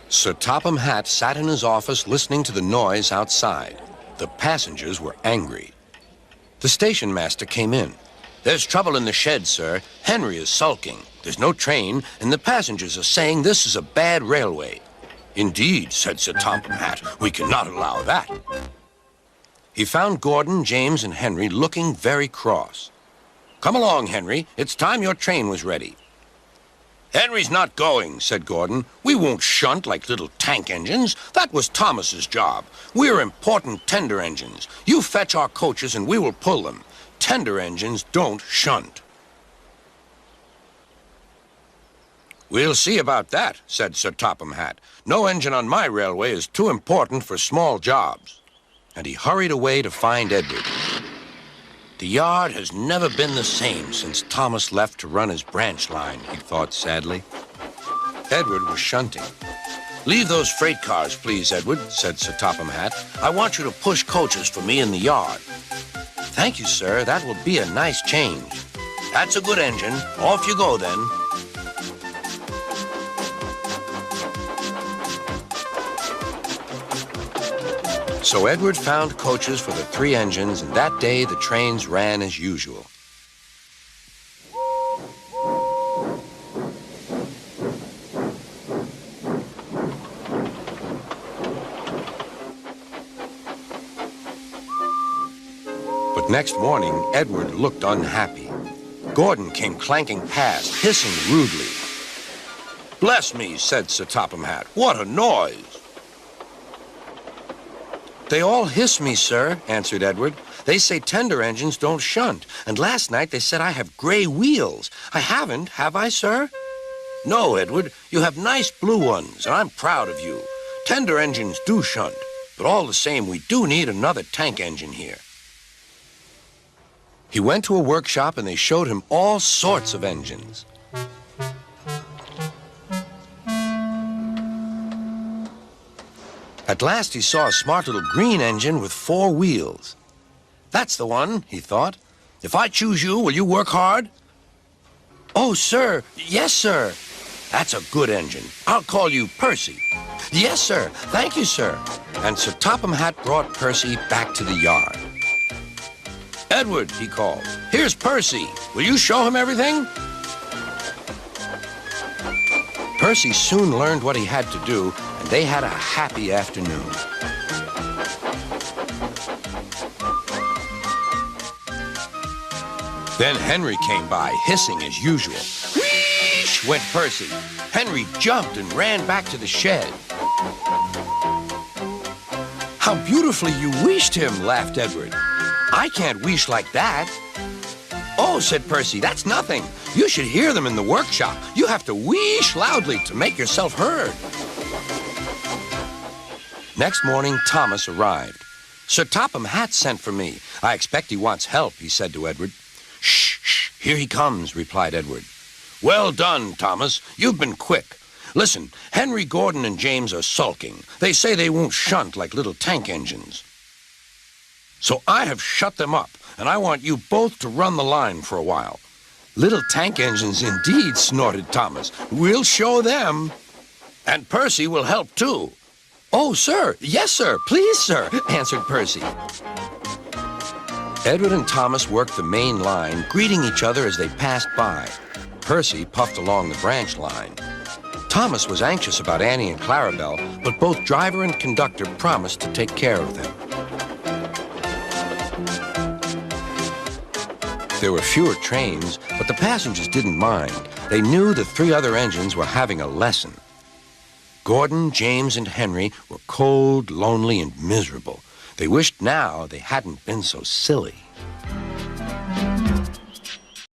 Sir Topham Hatt sat in his office listening to the noise outside. The passengers were angry. The station master came in. "There's trouble in the shed, sir. Henry is sulking. There's no train, and the passengers are saying this is a bad railway." "Indeed," said Sir Topham Hatt, "we cannot allow that." He found Gordon, James, and Henry looking very cross. "Come along, Henry. It's time your train was ready." "Henry's not going," said Gordon. "We won't shunt like little tank engines. That was Thomas's job. We're important tender engines. You fetch our coaches and we will pull them. Tender engines don't shunt." "We'll see about that," said Sir Topham Hatt. "No engine on my railway is too important for small jobs." And he hurried away to find Edward. The yard has never been the same since Thomas left to run his branch line, he thought sadly. Edward was shunting. "Leave those freight cars, please, Edward," said Sir Topham Hatt. "I want you to push coaches for me in the yard." "Thank you, sir. That will be a nice change." "That's a good engine. Off you go, then." So Edward found coaches for the 3 engines, and that day the trains ran as usual. But next morning, Edward looked unhappy. Gordon came clanking past, hissing rudely. "Bless me," said Sir Topham Hatt. "What a noise!" "They all hiss me, sir," answered Edward. "They say tender engines don't shunt, and last night they said I have gray wheels. I haven't, have I, sir?" "No, Edward, you have nice blue ones, and I'm proud of you. Tender engines do shunt, but all the same, we do need another tank engine here." He went to a workshop, and they showed him all sorts of engines. At last he saw a smart little green engine with 4 wheels. "That's the one," he thought. "If I choose you, will you work hard?" "Oh, sir, yes, sir." "That's a good engine. I'll call you Percy." "Yes, sir. Thank you, sir." And Sir Topham Hatt brought Percy back to the yard. "Edward," he called, "here's Percy. Will you show him everything?" Percy soon learned what he had to do, and they had a happy afternoon. Then Henry came by, hissing as usual. "Wheesh!" went Percy. Henry jumped and ran back to the shed. "How beautifully you wheeshed him," laughed Edward. "I can't wheesh like that." "Oh," said Percy, "that's nothing. You should hear them in the workshop. You have to wheesh loudly to make yourself heard." Next morning, Thomas arrived. "Sir Topham Hatt sent for me. I expect he wants help," he said to Edward. "Shh, shh, here he comes," replied Edward. "Well done, Thomas. You've been quick. Listen, Henry, Gordon, and James are sulking. They say they won't shunt like little tank engines. So I have shut them up, and I want you both to run the line for a while." "Little tank engines indeed," snorted Thomas. "We'll show them." "And Percy will help too." "Oh, sir, yes, sir, please, sir," answered Percy. Edward and Thomas worked the main line, greeting each other as they passed by. Percy puffed along the branch line. Thomas was anxious about Annie and Clarabelle, but both driver and conductor promised to take care of them. There were fewer trains, but the passengers didn't mind. They knew the 3 other engines were having a lesson. Gordon, James, and Henry were cold, lonely, and miserable. They wished now they hadn't been so silly.